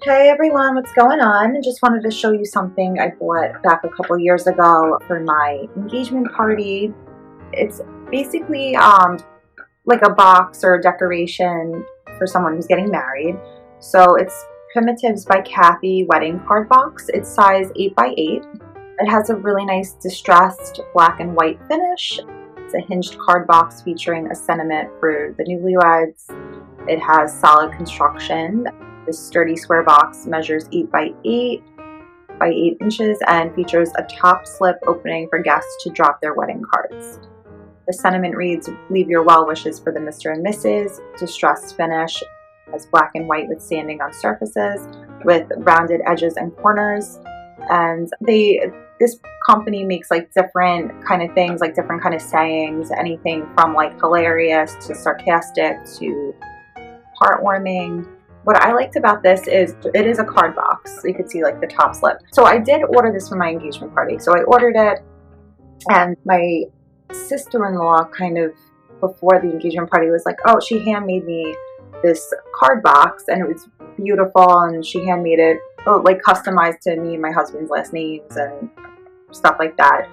Hey everyone, what's going on? I just wanted to show you something I bought back a couple years ago for my engagement party. It's basically like a box or a decoration for someone who's getting married. So it's Primitives by Kathy wedding card box. It's size 8 by 8. It has a really nice distressed black and white finish. It's a hinged card box featuring a sentiment for the newlyweds. It has solid construction. This sturdy square box measures 8 by 8 by 8 inches and features a top slip opening for guests to drop their wedding cards. The sentiment reads, "Leave your well wishes for the Mr. and Mrs." Distressed finish, has black and white with sanding on surfaces with rounded edges and corners. And this company makes like different kind of things, like different kind of sayings, anything from like hilarious to sarcastic to heartwarming. What I liked about this is it is a card box. So you could see like the top slip. So I did order this for my engagement party. So I ordered it, and my sister-in-law kind of before the engagement party was like, oh, she handmade me this card box and it was beautiful, and she handmade it like customized to me and my husband's last names and stuff like that.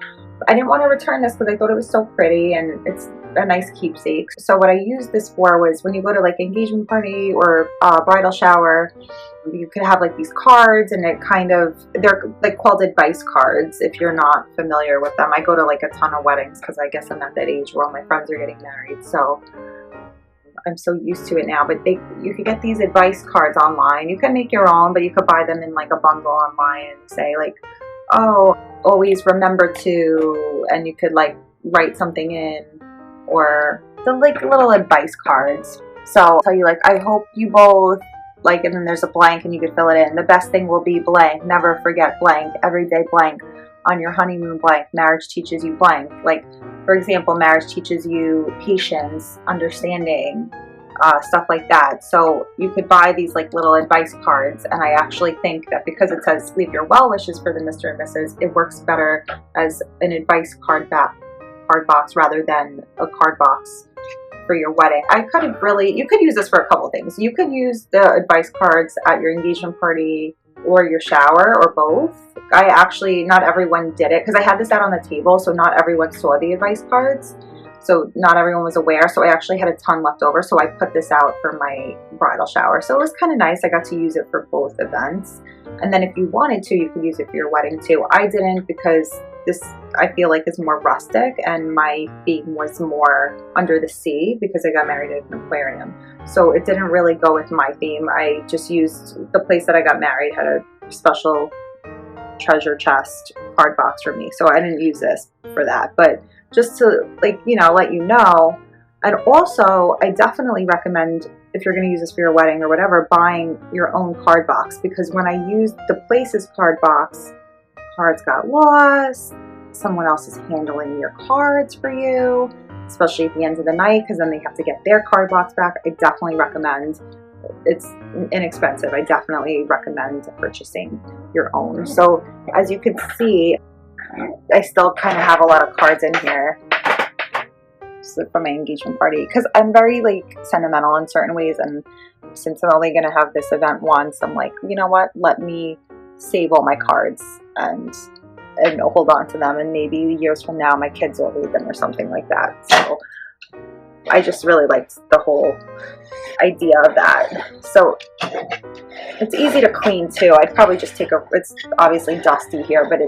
I didn't want to return this because I thought it was so pretty and it's a nice keepsake. So what I used this for was when you go to like engagement party or bridal shower, you could have like these cards, and they're like called advice cards if you're not familiar with them. I go to like a ton of weddings because I guess I'm at that age where all my friends are getting married, so I'm so used to it now. But you could get these advice cards online. You can make your own, but you could buy them in like a bundle online and say like, oh, always remember to, and you could like write something in, or the like little advice cards. So I'll tell you like, I hope you both like, and then there's a blank and you could fill it in. The best thing will be blank. Never forget blank. Every day blank. On your honeymoon blank. Marriage teaches you blank. Like, for example, marriage teaches you patience, understanding, stuff like that. So you could buy these like little advice cards, and I actually think that because it says leave your well wishes for the Mr. and Mrs., it works better as an advice card box rather than a card box for your wedding. You could use this for a couple things. You could use the advice cards at your engagement party or your shower, or both. Not everyone did it because I had this out on the table, so not everyone saw the advice cards. So not everyone was aware. So I actually had a ton left over. So I put this out for my bridal shower. So it was kind of nice. I got to use it for both events. And then if you wanted to, you could use it for your wedding too. I didn't because this, I feel like, is more rustic, and my theme was more under the sea because I got married at an aquarium. So it didn't really go with my theme. I just used the place that I got married had a special treasure chest card box for me. So I didn't use this for that. But just to let you know. And also, I definitely recommend, if you're going to use this for your wedding or whatever, buying your own card box, because when I used the Places card box, cards got lost. Someone else is handling your cards for you, especially at the end of the night, because then they have to get their card box back. I definitely recommend. It's inexpensive. I definitely recommend purchasing your own. So as you can see, I still kind of have a lot of cards in here from my engagement party because I'm very like sentimental in certain ways, and since I'm only going to have this event once, I'm like, you know what, let me save all my cards and hold on to them, and maybe years from now my kids will read them or something like that. So I just really liked the whole idea of that. So it's easy to clean too. I'd probably just it's obviously dusty here, but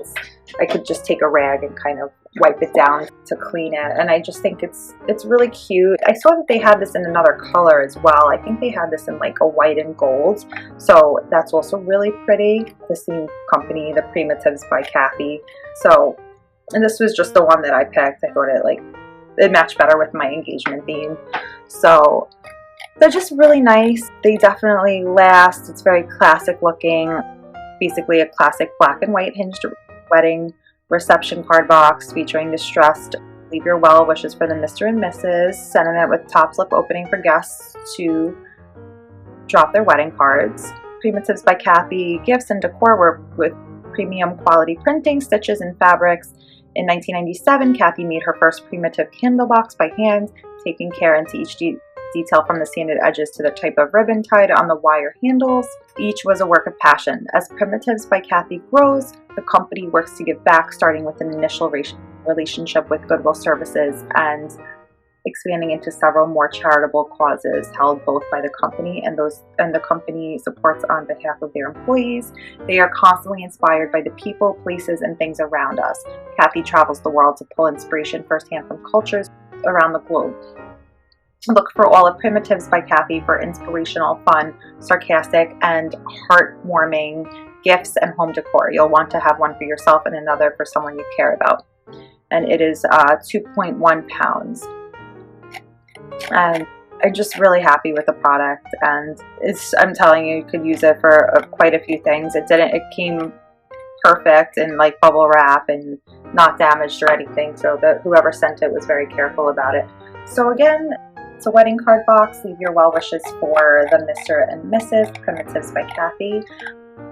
I could just take a rag and kind of wipe it down to clean it. And I just think it's really cute. I saw that they had this in another color as well. I think they had this in like a white and gold. So that's also really pretty. The same company, the Primitives by Kathy. So, and this was just the one that I picked. I thought it matched better with my engagement theme. So they're just really nice. They definitely last. It's very classic looking. Basically a classic black and white hinged wedding reception card box featuring distressed leave your well wishes for the Mr. and Mrs. sentiment with top slip opening for guests to drop their wedding cards. Primitives by Kathy gifts and decor were with premium quality printing, stitches, and fabrics. In 1997, Kathy made her first primitive candle box by hand, taking care into each detail from the sanded edges to the type of ribbon tied on the wire handles. Each was a work of passion. As Primitives by Kathy grows, the company works to give back, starting with an initial relationship with Goodwill Services and expanding into several more charitable causes held both by the company and the company supports on behalf of their employees. They are constantly inspired by the people, places, and things around us. Kathy travels the world to pull inspiration firsthand from cultures around the globe. Look for all of Primitives by Kathy for inspirational, fun, sarcastic, and heartwarming gifts and home decor. You'll want to have one for yourself and another for someone you care about. And it is 2.1 pounds. And I'm just really happy with the product, and I'm telling you, you could use it for quite a few things. It came perfect in like bubble wrap and not damaged or anything, so whoever sent it was very careful about it. So again, it's a wedding card box. Leave your well wishes for the Mr. and Mrs. Primitives by Kathy.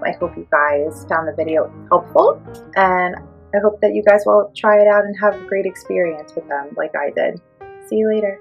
I hope you guys found the video helpful, and I hope that you guys will try it out and have a great experience with them like I did. See you later.